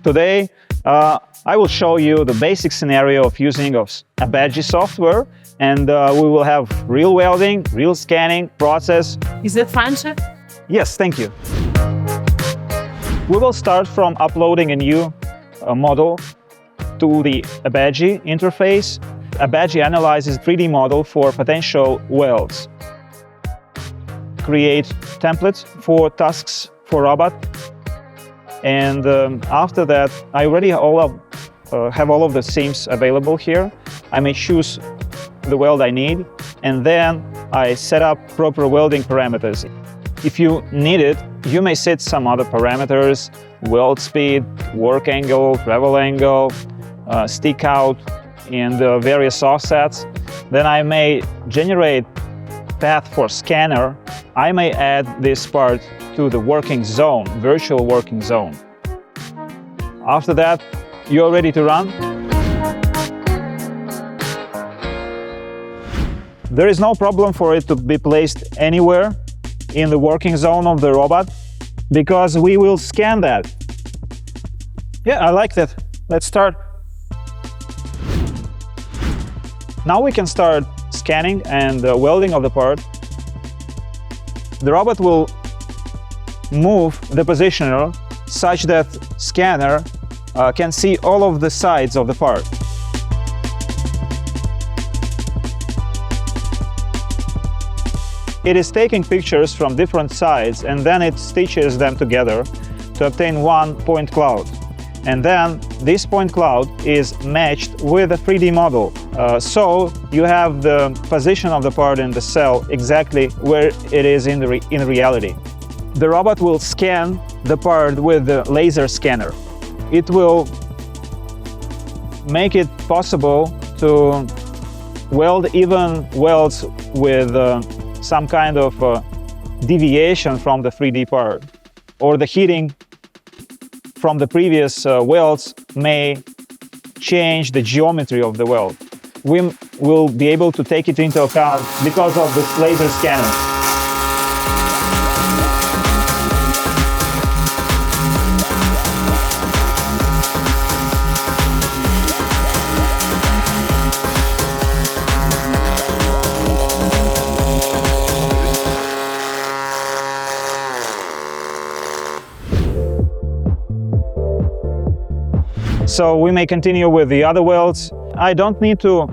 Today I will show you the basic scenario of using ABAGY software, and we will have real welding, real scanning process. Is it fun, chef? Yes, thank you. We will start from uploading a new model to the ABAGY interface. ABAGY analyzes 3D model for potential welds. Create templates for tasks for robot. And after that, I already have all of the seams available here. I may choose the weld I need, and then I set up proper welding parameters. If you need it, you may set some other parameters: weld speed, work angle, travel angle, stick out, and various offsets. Then I may generate path for scanner. I may add this part to the working zone, virtual working zone. After that, you're ready to run. There is no problem for it to be placed anywhere in the working zone of the robot, because we will scan that. Yeah, I like that. Let's start. Now we can start scanning and welding of the part. The robot will move the positioner such that scanner can see all of the sides of the part. It is taking pictures from different sides, and then it stitches them together to obtain one point cloud. And then this point cloud is matched with a 3D model. So you have the position of the part in the cell exactly where it is in reality. The robot will scan the part with the laser scanner. It will make it possible to weld even welds with some kind of deviation from the 3D part, or the heating from the previous welds may change the geometry of the weld. We will be able to take it into account because of this laser scanner. So we may continue with the other welds. I don't need to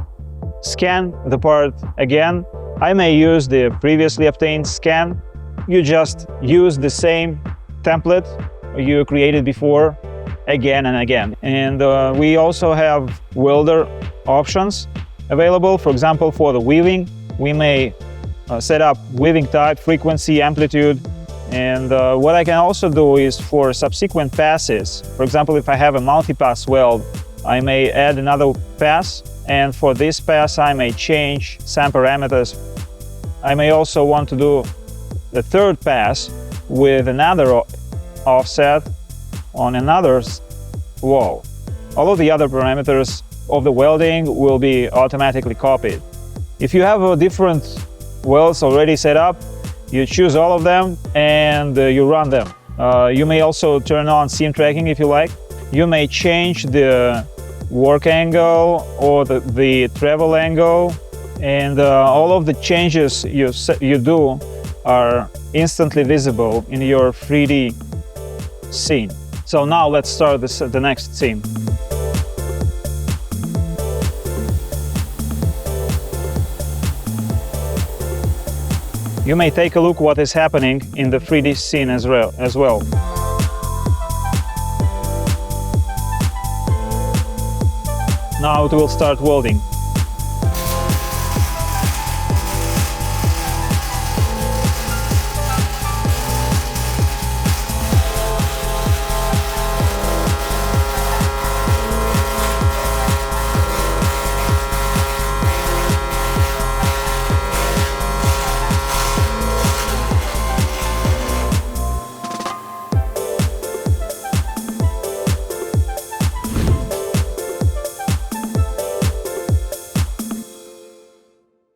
scan the part again. I may use the previously obtained scan. You just use the same template you created before again and again. And we also have welder options available. For example, for the weaving, we may set up weaving type, frequency, amplitude. And what I can also do is for subsequent passes. For example, if I have a multi-pass weld, I may add another pass, and for this pass I may change some parameters. I may also want to do the third pass with another offset on another wall. All of the other parameters of the welding will be automatically copied. If you have different welds already set up, you choose all of them and you run them. You may also turn on seam tracking if you like. You may change the work angle or the travel angle, and all of the changes you do are instantly visible in your 3D scene. So now let's start the next scene. You may take a look what is happening in the 3D scene as well. Now it will start welding.